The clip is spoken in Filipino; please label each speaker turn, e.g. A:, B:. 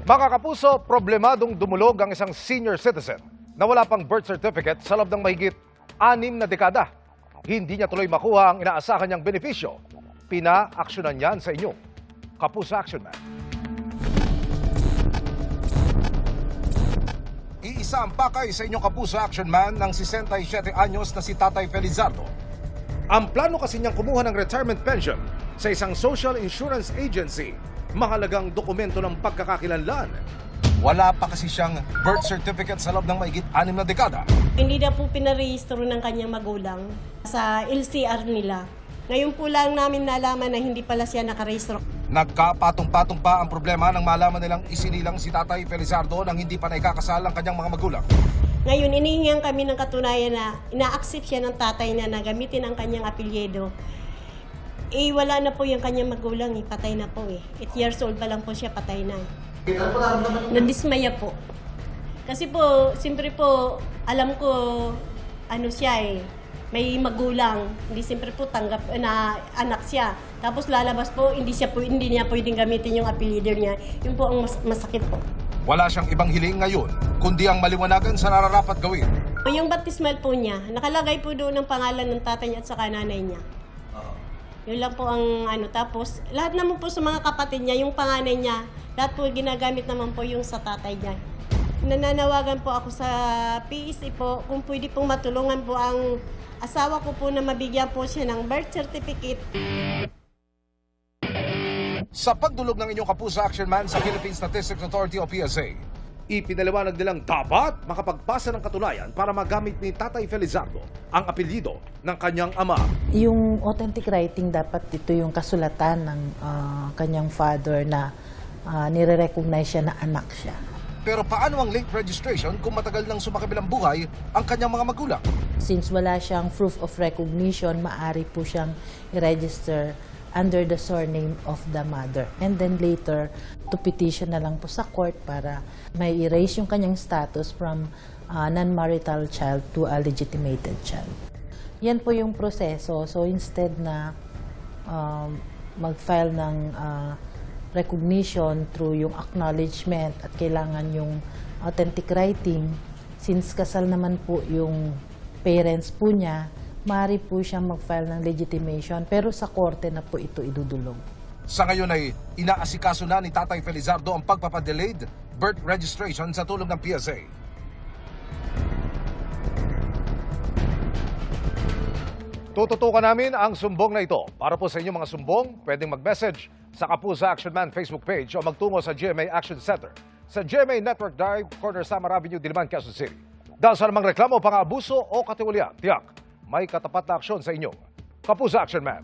A: Mga kapuso, problemadong dumulog ang isang senior citizen na wala pang birth certificate sa loob ng mahigit 6 na dekada. Hindi niya tuloy makuha ang inaasahan niyang benepisyo. Pina-aksyonan niyan sa inyong Kapuso Action Man. Iisa ang pakay sa inyong Kapuso Action Man ng 67 anyos na si Tatay Felizardo. Ang plano kasi niyang kumuha ng retirement pension sa isang social insurance agency. Mahalagang dokumento ng pagkakakilanlan. Wala pa kasi siyang birth certificate sa loob ng mahigit 6 na dekada.
B: Hindi na po pinarehistro ng kanyang magulang sa LCR nila. Ngayon po lang namin nalaman na hindi pala siya nakarehistro.
A: Nagkapatong-patong pa ang problema nang malaman nilang isinilang si Tatay Felizardo nang hindi pa naikakasal ang kanyang mga magulang.
B: Ngayon, inihingan kami ng katunayan na ina-accept siya ng tatay na gamitin ang kanyang apelyido. Wala na po yung kanyang magulang, patay na po 8 years old pa lang po siya, patay na. Nadismaya po. Kasi po, siyempre po, alam ko, siya may magulang. Hindi siyempre po tanggap na anak siya. Tapos lalabas po, hindi niya pwedeng gamitin yung apelyido niya. Yun po ang masakit po.
A: Wala siyang ibang hiling ngayon, kundi ang maliwanagan sa nararapat gawin.
B: Yung baptismal po niya, nakalagay po doon ang pangalan ng tatay niya at saka nanay niya. Yun lang po ang Tapos, lahat naman po sa mga kapatid niya, yung panganay niya, lahat po ginagamit naman po yung sa tatay niya. Nananawagan po ako sa PSA po, kung pwede pong matulungan po ang asawa ko po na mabigyan po siya ng birth certificate.
A: Sa pagdulog ng inyong Kapuso Action Man sa Philippine Statistics Authority o PSA, ipinaliwanag nilang dapat makapagpasa ng katunayan para magamit ni Tatay Felizardo ang apelyido ng kanyang ama.
C: Yung authentic writing, dapat ito yung kasulatan ng kanyang father na nire-recognize siya na anak siya.
A: Pero paano ang late registration kung matagal nang sumakabilang buhay ang kanyang mga magulang?
C: Since wala siyang proof of recognition, maaari po siyang i-register under the surname of the mother. And then later, to petition na lang po sa court para may erase yung kanyang status from non-marital child to a legitimated child. Yan po yung proseso. So instead na mag-file ng recognition through yung acknowledgement at kailangan yung authentic writing, since kasal naman po yung parents po niya, maaari po siyang mag-file ng legitimation, pero sa korte na po ito idudulog.
A: Sa ngayon ay inaasikaso na ni Tatay Felizardo ang pagpapadelayed birth registration sa tulong ng PSA. Tututukan namin ang sumbong na ito. Para po sa inyong mga sumbong, pwedeng mag-message sa Kapuso Action Man Facebook page o magtungo sa GMA Action Center sa GMA Network Drive, Corner Samar Avenue, Diliman, Quezon City. Dahil sa namang reklamo, pang-abuso o katiwalian, tiyak, may katapat na aksyon sa inyong Kapuso Action Man.